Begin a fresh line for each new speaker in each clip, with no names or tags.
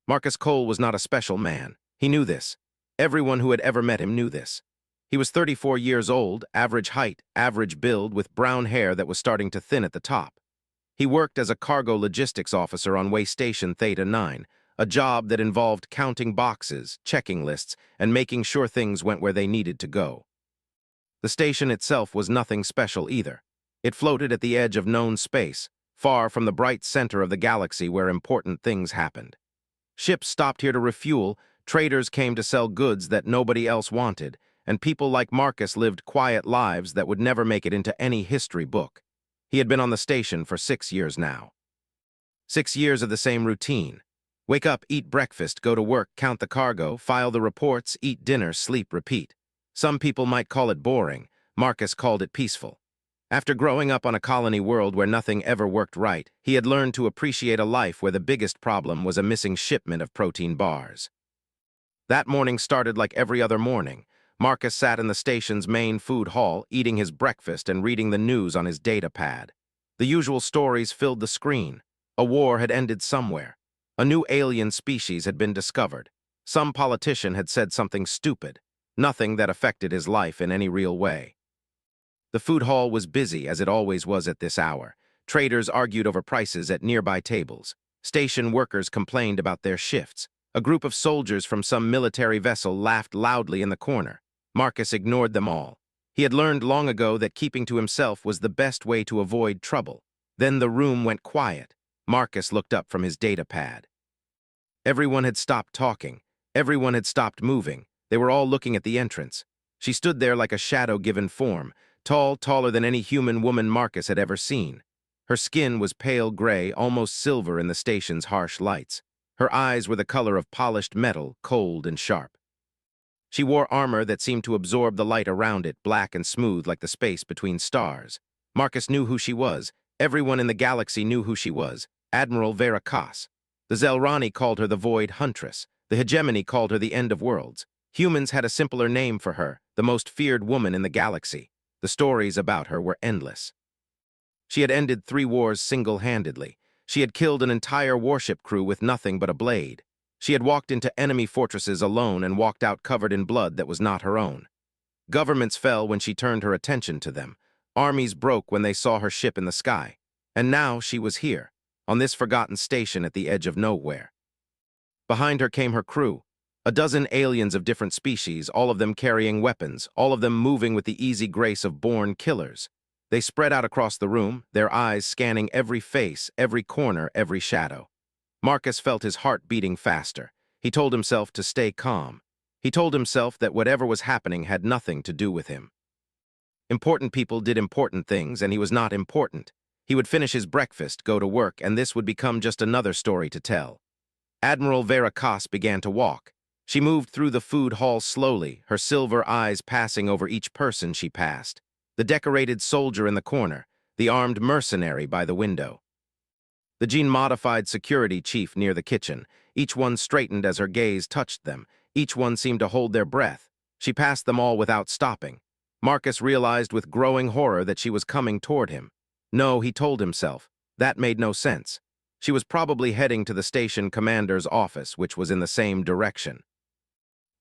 Marcus Cole was not a special man. He knew this. Everyone who had ever met him knew this. He was 34 years old, average height, average build, with brown hair that was starting to thin at the top. He worked as a cargo logistics officer on Way Station Theta 9, a job that involved counting boxes, checking lists, and making sure things went where they needed to go. The station itself was nothing special either. It floated at the edge of known space, far from the bright center of the galaxy where important things happened. Ships stopped here to refuel, traders came to sell goods that nobody else wanted, and people like Marcus lived quiet lives that would never make it into any history book. He had been on the station for 6 years now. 6 years of the same routine. Wake up, eat breakfast, go to work, count the cargo, file the reports, eat dinner, sleep, repeat. Some people might call it boring. Marcus called it peaceful. After growing up on a colony world where nothing ever worked right, he had learned to appreciate a life where the biggest problem was a missing shipment of protein bars. That morning started like every other morning. Marcus sat in the station's main food hall, eating his breakfast and reading the news on his data pad. The usual stories filled the screen. A war had ended somewhere. A new alien species had been discovered. Some politician had said something stupid. Nothing that affected his life in any real way. The food hall was busy, as it always was at this hour. Traders argued over prices at nearby tables. Station workers complained about their shifts. A group of soldiers from some military vessel laughed loudly in the corner. Marcus ignored them all. He had learned long ago that keeping to himself was the best way to avoid trouble. Then the room went quiet. Marcus looked up from his data pad. Everyone had stopped talking. Everyone had stopped moving. They were all looking at the entrance. She stood there like a shadow given form, tall, taller than any human woman Marcus had ever seen. Her skin was pale gray, almost silver in the station's harsh lights. Her eyes were the color of polished metal, cold and sharp. She wore armor that seemed to absorb the light around it, black and smooth like the space between stars. Marcus knew who she was. Everyone in the galaxy knew who she was. Admiral Vera Koss. The Zelrani called her the Void Huntress. The Hegemony called her the End of Worlds. Humans had a simpler name for her, the most feared woman in the galaxy. The stories about her were endless. She had ended 3 wars single-handedly. She had killed an entire warship crew with nothing but a blade. She had walked into enemy fortresses alone and walked out covered in blood that was not her own. Governments fell when she turned her attention to them. Armies broke when they saw her ship in the sky. And now she was here, on this forgotten station at the edge of nowhere. Behind her came her crew, a dozen aliens of different species, all of them carrying weapons, all of them moving with the easy grace of born killers. They spread out across the room, their eyes scanning every face, every corner, every shadow. Marcus felt his heart beating faster. He told himself to stay calm. He told himself that whatever was happening had nothing to do with him. Important people did important things, and he was not important. He would finish his breakfast, go to work, and this would become just another story to tell. Admiral Vera Koss began to walk. She moved through the food hall slowly, her silver eyes passing over each person she passed. The decorated soldier in the corner, the armed mercenary by the window. The gene-modified security chief near the kitchen. Each one straightened as her gaze touched them. Each one seemed to hold their breath. She passed them all without stopping. Marcus realized with growing horror that she was coming toward him. No, he told himself. That made no sense. She was probably heading to the station commander's office, which was in the same direction.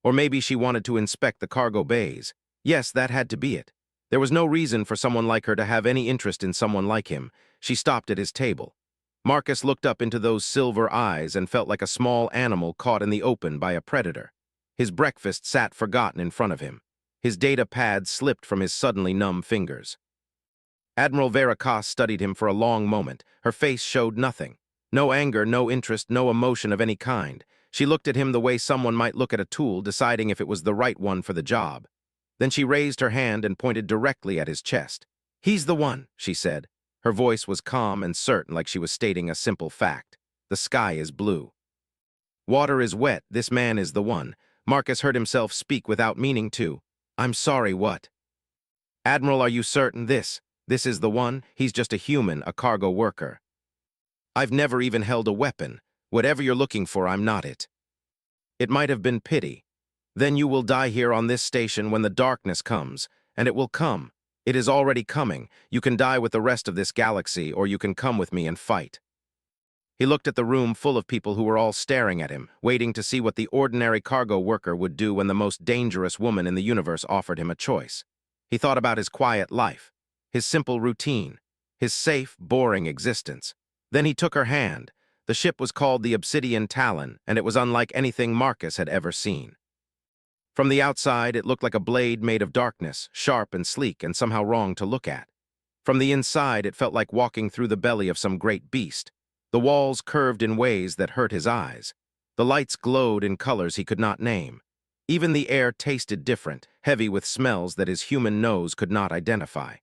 Or maybe she wanted to inspect the cargo bays. Yes, that had to be it. There was no reason for someone like her to have any interest in someone like him. She stopped at his table. Marcus looked up into those silver eyes and felt like a small animal caught in the open by a predator. His breakfast sat forgotten in front of him. His data pad slipped from his suddenly numb fingers. Admiral Vera Koss studied him for a long moment. Her face showed nothing. No anger, no interest, no emotion of any kind. She looked at him the way someone might look at a tool, deciding if it was the right one for the job. Then she raised her hand and pointed directly at his chest. "He's the one," she said. Her voice was calm and certain, like she was stating a simple fact. "The sky is blue. Water is wet. This man is the one." Marcus heard himself speak without meaning to. "I'm sorry, what?" "Admiral, are you certain this is the one? He's just a human, a cargo worker. I've never even held a weapon. Whatever you're looking for, I'm not it. It might have been pity. Then you will die here on this station when the darkness comes, and it will come. It is already coming. You can die with the rest of this galaxy, or you can come with me and fight." He looked at the room full of people who were all staring at him, waiting to see what the ordinary cargo worker would do when the most dangerous woman in the universe offered him a choice. He thought about his quiet life, his simple routine, his safe, boring existence. Then he took her hand. The ship was called the Obsidian Talon, and it was unlike anything Marcus had ever seen. From the outside, it looked like a blade made of darkness, sharp and sleek and somehow wrong to look at. From the inside, it felt like walking through the belly of some great beast. The walls curved in ways that hurt his eyes. The lights glowed in colors he could not name. Even the air tasted different, heavy with smells that his human nose could not identify.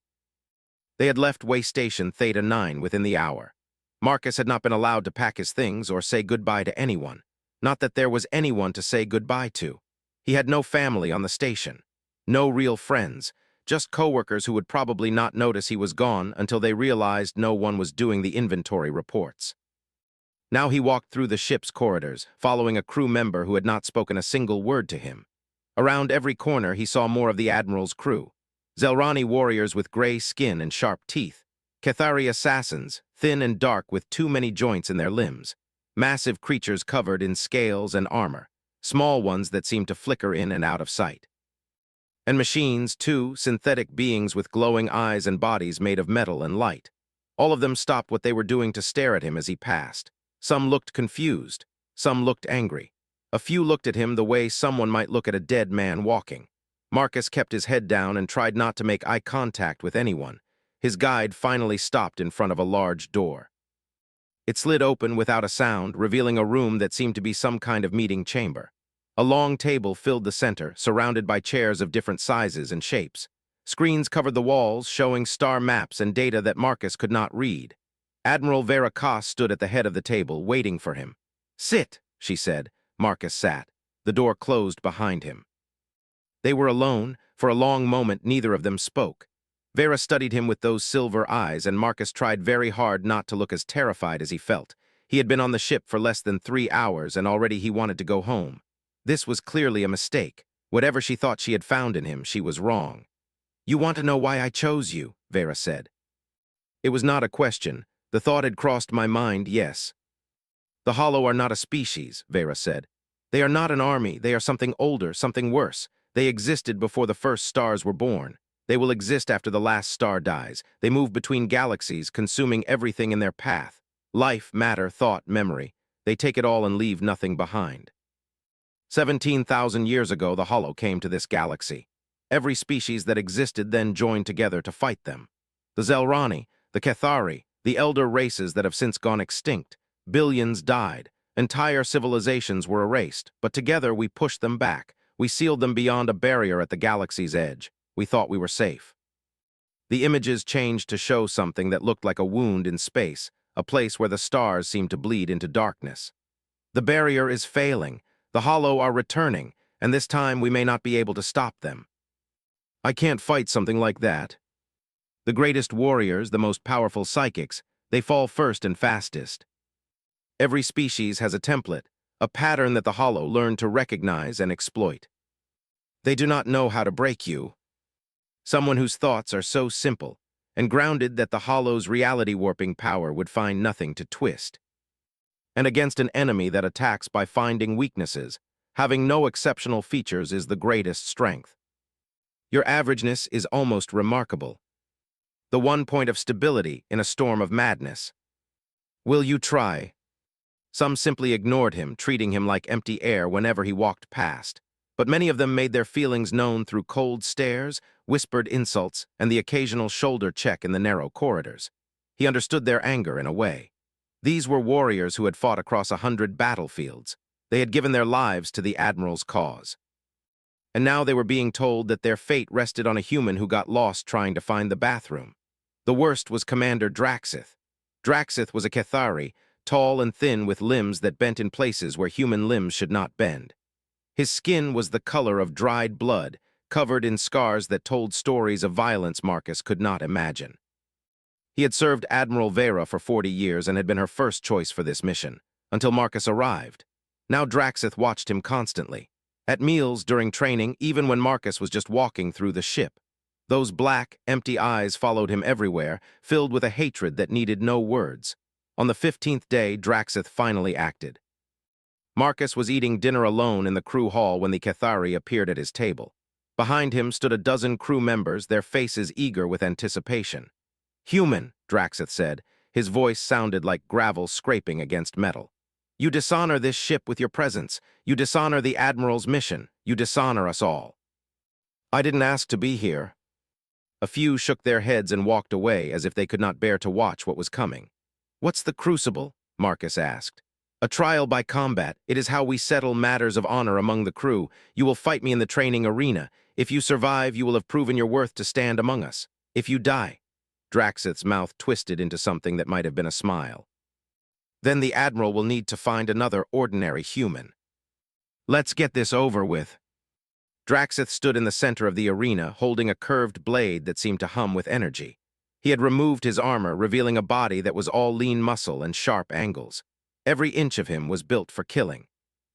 They had left Way Station Theta 9 within the hour. Marcus had not been allowed to pack his things or say goodbye to anyone. Not that there was anyone to say goodbye to. He had no family on the station. No real friends. Just coworkers who would probably not notice he was gone until they realized no one was doing the inventory reports. Now he walked through the ship's corridors, following a crew member who had not spoken a single word to him. Around every corner he saw more of the Admiral's crew. Zelrani warriors with gray skin and sharp teeth. Cathari assassins, thin and dark with too many joints in their limbs. Massive creatures covered in scales and armor. Small ones that seemed to flicker in and out of sight. And machines, too, synthetic beings with glowing eyes and bodies made of metal and light. All of them stopped what they were doing to stare at him as he passed. Some looked confused. Some looked angry. A few looked at him the way someone might look at a dead man walking. Marcus kept his head down and tried not to make eye contact with anyone. His guide finally stopped in front of a large door. It slid open without a sound, revealing a room that seemed to be some kind of meeting chamber. A long table filled the center, surrounded by chairs of different sizes and shapes. Screens covered the walls, showing star maps and data that Marcus could not read. Admiral Vera Koss stood at the head of the table, waiting for him. "Sit," she said. Marcus sat. The door closed behind him. They were alone. For a long moment, neither of them spoke. Vera studied him with those silver eyes, and Marcus tried very hard not to look as terrified as he felt. He had been on the ship for less than 3 hours, and already he wanted to go home. This was clearly a mistake. Whatever she thought she had found in him, she was wrong. "You want to know why I chose you?" Vera said. It was not a question. The thought had crossed my mind, yes. "The Hollow are not a species," Vera said. "They are not an army. They are something older, something worse. They existed before the first stars were born. They will exist after the last star dies. They move between galaxies, consuming everything in their path. Life, matter, thought, memory. They take it all and leave nothing behind. 17,000 years ago, the Hollow came to this galaxy. Every species that existed then joined together to fight them. The Zelrani, the Cathari, the elder races that have since gone extinct. Billions died. Entire civilizations were erased, but together we pushed them back. We sealed them beyond a barrier at the galaxy's edge. We thought we were safe." The images changed to show something that looked like a wound in space, a place where the stars seemed to bleed into darkness. "The barrier is failing. The Hollow are returning, and this time we may not be able to stop them." "I can't fight something like that." "The greatest warriors, the most powerful psychics, they fall first and fastest. Every species has a template, a pattern that the Hollow learned to recognize and exploit. They do not know how to break you. Someone whose thoughts are so simple and grounded that the Hollow's reality-warping power would find nothing to twist. And against an enemy that attacks by finding weaknesses, having no exceptional features is the greatest strength. Your averageness is almost remarkable. The one point of stability in a storm of madness. Will you try?" Some simply ignored him, treating him like empty air whenever he walked past. But many of them made their feelings known through cold stares, whispered insults, and the occasional shoulder check in the narrow corridors. He understood their anger in a way. These were warriors who had fought across 100 battlefields. They had given their lives to the Admiral's cause. And now they were being told that their fate rested on a human who got lost trying to find the bathroom. The worst was Commander Draxith. Draxith was a Cathari, tall and thin with limbs that bent in places where human limbs should not bend. His skin was the color of dried blood, covered in scars that told stories of violence Marcus could not imagine. He had served Admiral Vera for 40 years and had been her first choice for this mission, until Marcus arrived. Now Draxith watched him constantly. At meals, during training, even when Marcus was just walking through the ship. Those black, empty eyes followed him everywhere, filled with a hatred that needed no words. On the 15th day, Draxith finally acted. Marcus was eating dinner alone in the crew hall when the Cathari appeared at his table. Behind him stood a dozen crew members, their faces eager with anticipation. "Human," Draxith said. His voice sounded like gravel scraping against metal. "You dishonor this ship with your presence. You dishonor the Admiral's mission. You dishonor us all." "I didn't ask to be here." A few shook their heads and walked away as if they could not bear to watch what was coming. "What's the crucible?" Marcus asked. "A trial by combat. It is how we settle matters of honor among the crew. You will fight me in the training arena. If you survive, you will have proven your worth to stand among us. If you die—" Draxith's mouth twisted into something that might have been a smile. "Then the Admiral will need to find another ordinary human. Let's get this over with." Draxith stood in the center of the arena, holding a curved blade that seemed to hum with energy. He had removed his armor, revealing a body that was all lean muscle and sharp angles. Every inch of him was built for killing.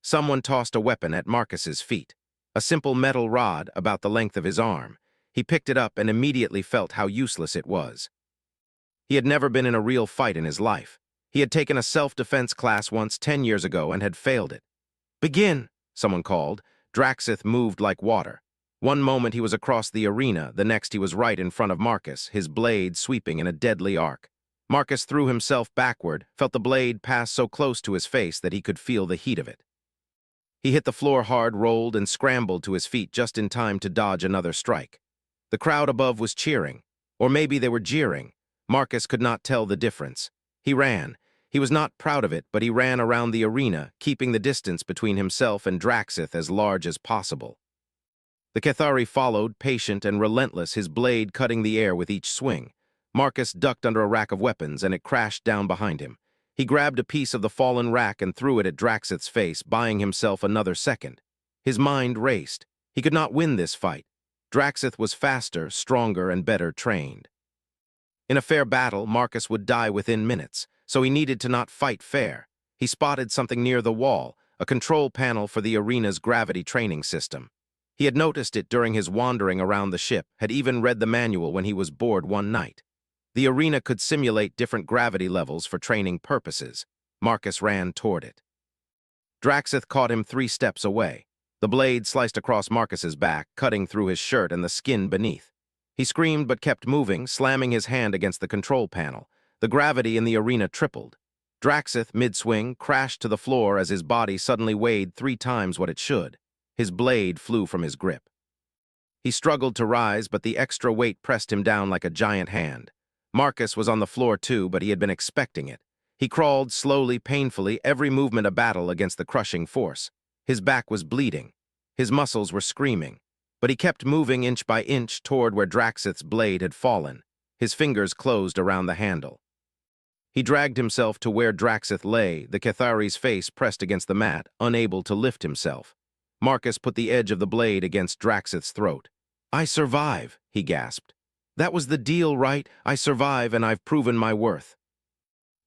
Someone tossed a weapon at Marcus's feet. A simple metal rod about the length of his arm. He picked it up and immediately felt how useless it was. He had never been in a real fight in his life. He had taken a self-defense class once 10 years ago and had failed it. "Begin," someone called. Draxith moved like water. One moment he was across the arena, the next he was right in front of Marcus, his blade sweeping in a deadly arc. Marcus threw himself backward, felt the blade pass so close to his face that he could feel the heat of it. He hit the floor hard, rolled, and scrambled to his feet just in time to dodge another strike. The crowd above was cheering. Or maybe they were jeering. Marcus could not tell the difference. He ran. He was not proud of it, but he ran around the arena, keeping the distance between himself and Draxith as large as possible. The Cathari followed, patient and relentless, his blade cutting the air with each swing. Marcus ducked under a rack of weapons, and it crashed down behind him. He grabbed a piece of the fallen rack and threw it at Draxith's face, buying himself another second. His mind raced. He could not win this fight. Draxith was faster, stronger, and better trained. In a fair battle, Marcus would die within minutes, so he needed to not fight fair. He spotted something near the wall, a control panel for the arena's gravity training system. He had noticed it during his wandering around the ship, had even read the manual when he was bored one night. The arena could simulate different gravity levels for training purposes. Marcus ran toward it. Draxith caught him 3 steps away. The blade sliced across Marcus's back, cutting through his shirt and the skin beneath. He screamed but kept moving, slamming his hand against the control panel. The gravity in the arena tripled. Draxith, mid-swing, crashed to the floor as his body suddenly weighed 3 times what it should. His blade flew from his grip. He struggled to rise, but the extra weight pressed him down like a giant hand. Marcus was on the floor too, but he had been expecting it. He crawled slowly, painfully, every movement a battle against the crushing force. His back was bleeding. His muscles were screaming. But he kept moving inch by inch toward where Draxith's blade had fallen. His fingers closed around the handle. He dragged himself to where Draxith lay, the Cathari's face pressed against the mat, unable to lift himself. Marcus put the edge of the blade against Draxith's throat. "I survive," he gasped. "That was the deal, right? I survive, and I've proven my worth."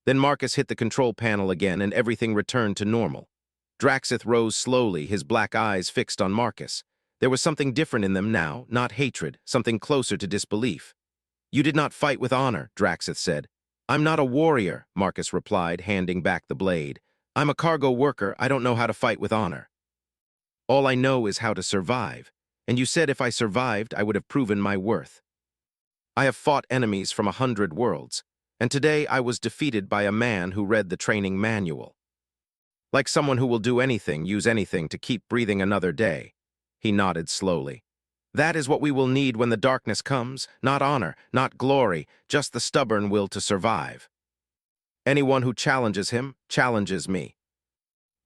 Then Marcus hit the control panel again, and everything returned to normal. Draxith rose slowly, his black eyes fixed on Marcus. There was something different in them now, not hatred, something closer to disbelief. "You did not fight with honor," Draxith said. "I'm not a warrior," Marcus replied, handing back the blade. "I'm a cargo worker. I don't know how to fight with honor. All I know is how to survive, and you said if I survived, I would have proven my worth. I have fought enemies from 100 worlds, and today I was defeated by a man who read the training manual. Like someone who will do anything, use anything to keep breathing another day." He nodded slowly. "That is what we will need when the darkness comes, not honor, not glory, just the stubborn will to survive. Anyone who challenges him, challenges me."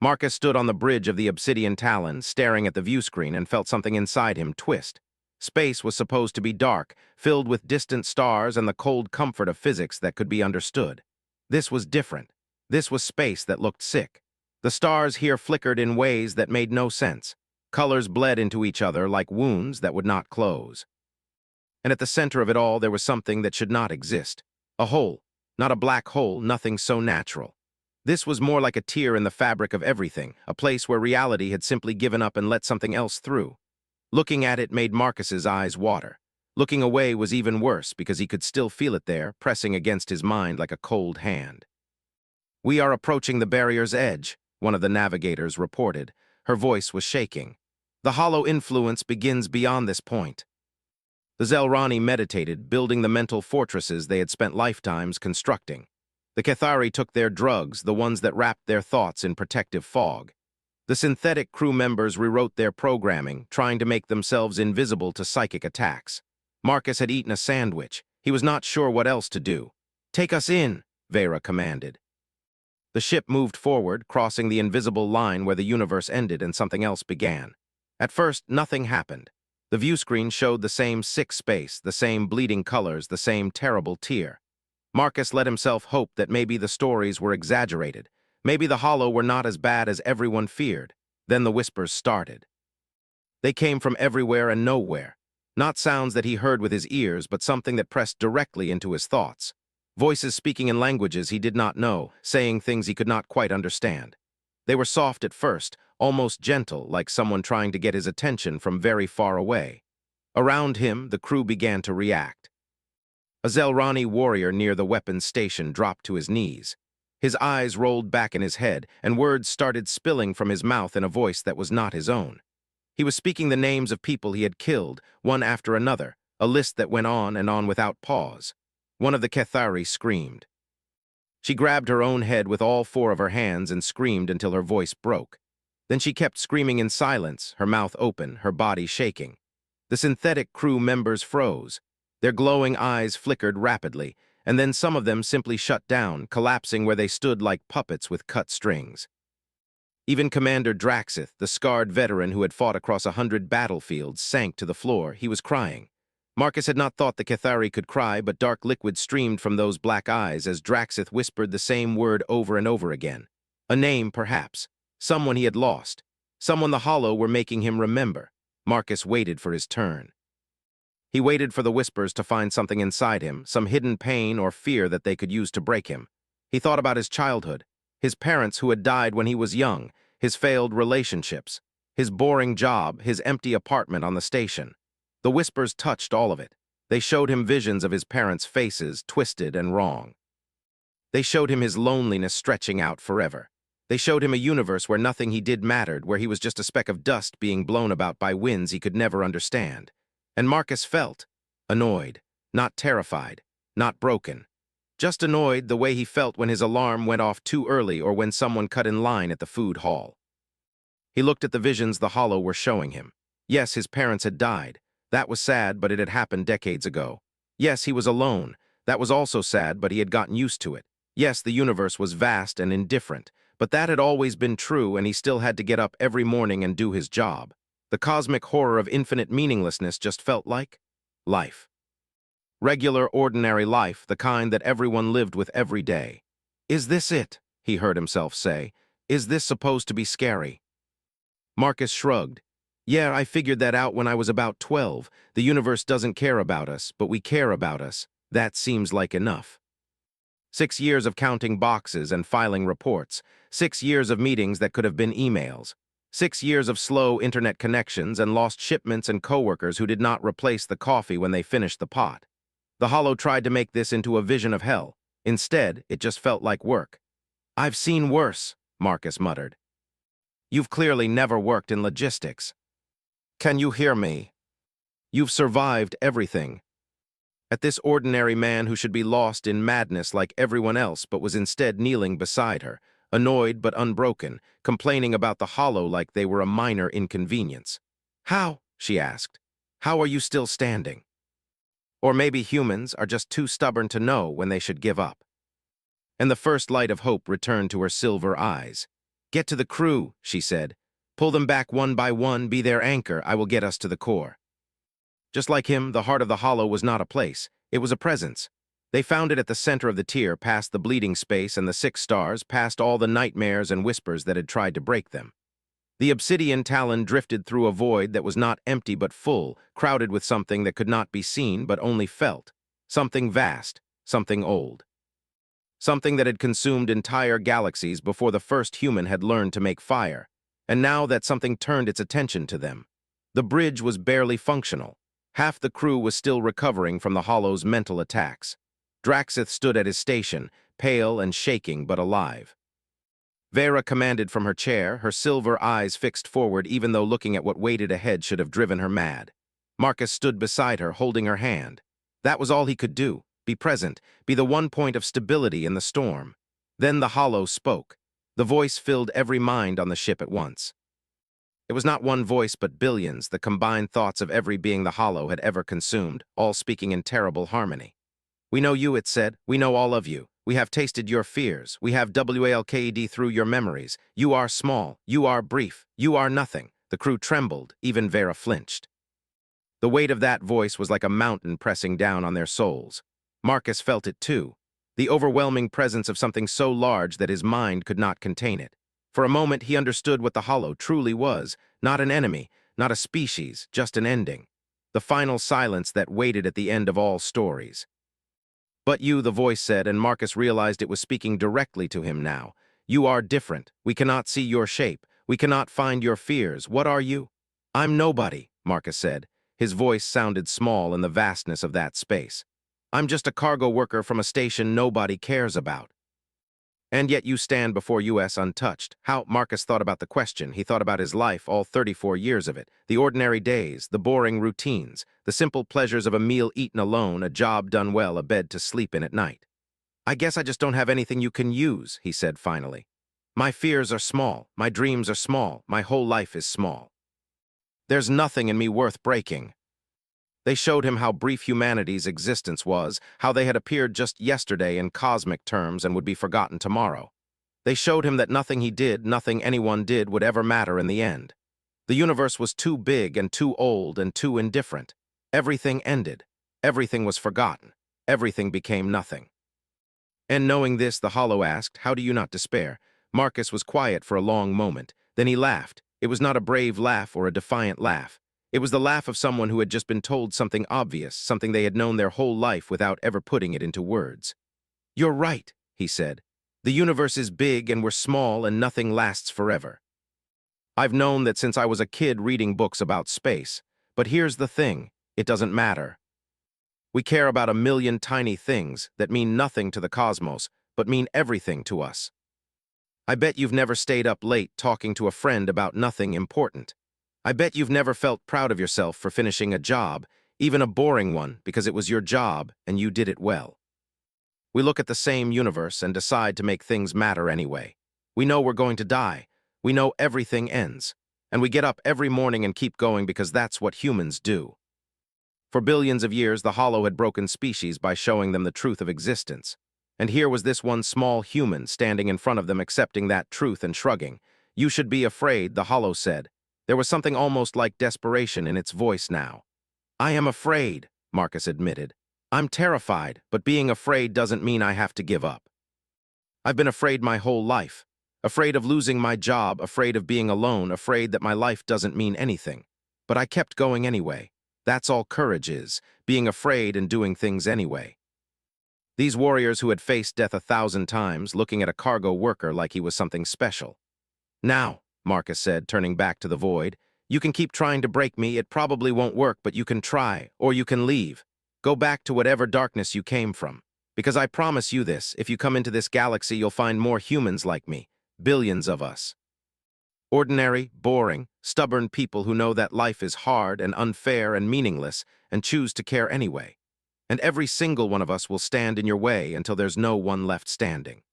Marcus stood on the bridge of the obsidian talon, staring at the view screen, and felt something inside him twist. Space was supposed to be dark, filled with distant stars and the cold comfort of physics that could be understood. This was different. This was space that looked sick. The stars here flickered in ways that made no sense. Colors bled into each other like wounds that would not close. And at the center of it all, there was something that should not exist. A hole. Not a black hole, nothing so natural. This was more like a tear in the fabric of everything, a place where reality had simply given up and let something else through. Looking at it made Marcus's eyes water. Looking away was even worse because he could still feel it there, pressing against his mind like a cold hand. "We are approaching the barrier's edge," one of the navigators reported. Her voice was shaking. "The hollow influence begins beyond this point." The Zelrani meditated, building the mental fortresses they had spent lifetimes constructing. The Cathari took their drugs, the ones that wrapped their thoughts in protective fog. The synthetic crew members rewrote their programming, trying to make themselves invisible to psychic attacks. Marcus had eaten a sandwich. He was not sure what else to do. "Take us in," Vera commanded. The ship moved forward, crossing the invisible line where the universe ended and something else began. At first, nothing happened. The view screen showed the same sick space, the same bleeding colors, the same terrible tear. Marcus let himself hope that maybe the stories were exaggerated. Maybe the Hollow were not as bad as everyone feared. Then the whispers started. They came from everywhere and nowhere. Not sounds that he heard with his ears, but something that pressed directly into his thoughts. Voices speaking in languages he did not know, saying things he could not quite understand. They were soft at first, almost gentle, like someone trying to get his attention from very far away. Around him, the crew began to react. A Zelrani warrior near the weapons station dropped to his knees. His eyes rolled back in his head, and words started spilling from his mouth in a voice that was not his own. He was speaking the names of people he had killed, one after another, a list that went on and on without pause. One of the Cathari screamed. She grabbed her own head with all four of her hands and screamed until her voice broke. Then she kept screaming in silence, her mouth open, her body shaking. The synthetic crew members froze. Their glowing eyes flickered rapidly, and then some of them simply shut down, collapsing where they stood like puppets with cut strings. Even Commander Draxith, the scarred veteran who had fought across 100 battlefields, sank to the floor. He was crying. Marcus had not thought the Cathari could cry, but dark liquid streamed from those black eyes as Draxith whispered the same word over and over again. A name, perhaps. Someone he had lost. Someone the Hollow were making him remember. Marcus waited for his turn. He waited for the whispers to find something inside him, some hidden pain or fear that they could use to break him. He thought about his childhood, his parents who had died when he was young, his failed relationships, his boring job, his empty apartment on the station. The whispers touched all of it. They showed him visions of his parents' faces, twisted and wrong. They showed him his loneliness stretching out forever. They showed him a universe where nothing he did mattered, where he was just a speck of dust being blown about by winds he could never understand. And Marcus felt annoyed, not terrified, not broken. Just annoyed the way he felt when his alarm went off too early or when someone cut in line at the food hall. He looked at the visions the Hollow were showing him. Yes, his parents had died. That was sad, but it had happened decades ago. Yes, he was alone. That was also sad, but he had gotten used to it. Yes, the universe was vast and indifferent, but that had always been true, and he still had to get up every morning and do his job. The cosmic horror of infinite meaninglessness just felt like life. Regular, ordinary life, the kind that everyone lived with every day. "Is this it?" he heard himself say. "Is this supposed to be scary?" Marcus shrugged. "Yeah, I figured that out when I was about 12. The universe doesn't care about us, but we care about us. That seems like enough." 6 years of counting boxes and filing reports. 6 years of meetings that could have been emails. 6 years of slow internet connections and lost shipments and coworkers who did not replace the coffee when they finished the pot. The Hollow tried to make this into a vision of hell. Instead, it just felt like work. "I've seen worse," Marcus muttered. "You've clearly never worked in logistics. Can you hear me? You've survived everything." At this ordinary man who should be lost in madness like everyone else but was instead kneeling beside her, annoyed but unbroken, complaining about the Hollow like they were a minor inconvenience. "How?" she asked. "How are you still standing?" Or maybe humans are just too stubborn to know when they should give up. And the first light of hope returned to her silver eyes. "Get to the crew," she said. "Pull them back one by one, be their anchor, I will get us to the core." Just like him, the heart of the Hollow was not a place, it was a presence. They found it at the center of the tier, past the bleeding space and the 6 stars, past all the nightmares and whispers that had tried to break them. The obsidian talon drifted through a void that was not empty but full, crowded with something that could not be seen but only felt. Something vast, something old. Something that had consumed entire galaxies before the first human had learned to make fire. And now that something turned its attention to them. The bridge was barely functional. Half the crew was still recovering from the Hollow's mental attacks. Draxith stood at his station, pale and shaking but alive. Vera commanded from her chair, her silver eyes fixed forward even though looking at what waited ahead should have driven her mad. Marcus stood beside her, holding her hand. That was all he could do, be present, be the one point of stability in the storm. Then the Hollow spoke. The voice filled every mind on the ship at once. It was not one voice but billions, the combined thoughts of every being the Hollow had ever consumed, all speaking in terrible harmony. "We know you," it said. "We know all of you. We have tasted your fears. We have WALKED through your memories. You are small. You are brief. You are nothing." The crew trembled. Even Vera flinched. The weight of that voice was like a mountain pressing down on their souls. Marcus felt it too. The overwhelming presence of something so large that his mind could not contain it. For a moment he understood what the Hollow truly was. Not an enemy, not a species, just an ending. The final silence that waited at the end of all stories. "But you," the voice said, and Marcus realized it was speaking directly to him now. "You are different. We cannot see your shape. We cannot find your fears. What are you?" "I'm nobody," Marcus said. His voice sounded small in the vastness of that space. "I'm just a cargo worker from a station nobody cares about." "And yet you stand before US untouched." How Marcus thought about the question. He thought about his life, all 34 years of it. The ordinary days, the boring routines, the simple pleasures of a meal eaten alone, a job done well, a bed to sleep in at night. "I guess I just don't have anything you can use," he said finally. "My fears are small. My dreams are small. My whole life is small. There's nothing in me worth breaking." They showed him how brief humanity's existence was, how they had appeared just yesterday in cosmic terms and would be forgotten tomorrow. They showed him that nothing he did, nothing anyone did, would ever matter in the end. The universe was too big and too old and too indifferent. Everything ended. Everything was forgotten. Everything became nothing. And knowing this, the Hollow asked, "How do you not despair?" Marcus was quiet for a long moment. Then he laughed. It was not a brave laugh or a defiant laugh. It was the laugh of someone who had just been told something obvious, something they had known their whole life without ever putting it into words. "You're right," he said. "The universe is big and we're small and nothing lasts forever. I've known that since I was a kid reading books about space. But here's the thing, it doesn't matter. We care about a million tiny things that mean nothing to the cosmos, but mean everything to us. I bet you've never stayed up late talking to a friend about nothing important. I bet you've never felt proud of yourself for finishing a job, even a boring one, because it was your job and you did it well. We look at the same universe and decide to make things matter anyway. We know we're going to die. We know everything ends. And we get up every morning and keep going because that's what humans do." For billions of years, the Hollow had broken species by showing them the truth of existence. And here was this one small human standing in front of them accepting that truth and shrugging. "You should be afraid," the Hollow said. There was something almost like desperation in its voice now. "I am afraid," Marcus admitted. "I'm terrified, but being afraid doesn't mean I have to give up. I've been afraid my whole life. Afraid of losing my job, afraid of being alone, afraid that my life doesn't mean anything. But I kept going anyway. That's all courage is, being afraid and doing things anyway." These warriors who had faced death 1,000 times, looking at a cargo worker like he was something special. "Now," Marcus said, turning back to the void, "you can keep trying to break me. It probably won't work, but you can try, or you can leave. Go back to whatever darkness you came from. Because I promise you this, if you come into this galaxy, you'll find more humans like me. Billions of us. Ordinary, boring, stubborn people who know that life is hard and unfair and meaningless and choose to care anyway. And every single one of us will stand in your way until there's no one left standing."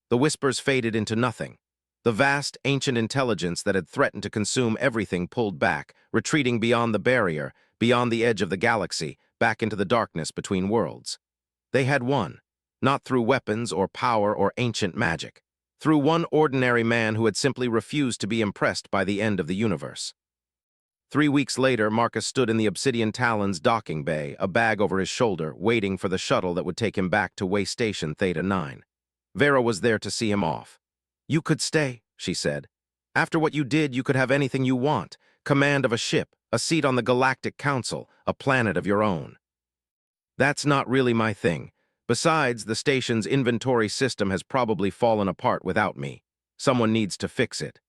The whispers faded into nothing. The vast, ancient intelligence that had threatened to consume everything pulled back, retreating beyond the barrier, beyond the edge of the galaxy, back into the darkness between worlds. They had won, not through weapons or power or ancient magic, through one ordinary man who had simply refused to be impressed by the end of the universe. 3 weeks later, Marcus stood in the Obsidian Talon's docking bay, a bag over his shoulder, waiting for the shuttle that would take him back to Way Station Theta 9. Vera was there to see him off. "You could stay," she said. "After what you did, you could have anything you want. Command of a ship, a seat on the Galactic Council, a planet of your own." "That's not really my thing. Besides, the station's inventory system has probably fallen apart without me. Someone needs to fix it."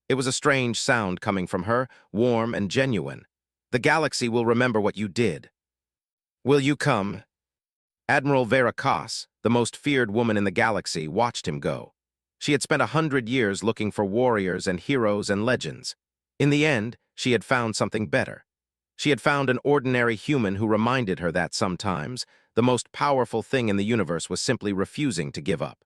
It was a strange sound coming from her, warm and genuine. "The galaxy will remember what you did. Will you come?" Admiral Vera Koss, the most feared woman in the galaxy, watched him go. She had spent 100 years looking for warriors and heroes and legends. In the end, she had found something better. She had found an ordinary human who reminded her that sometimes the most powerful thing in the universe was simply refusing to give up.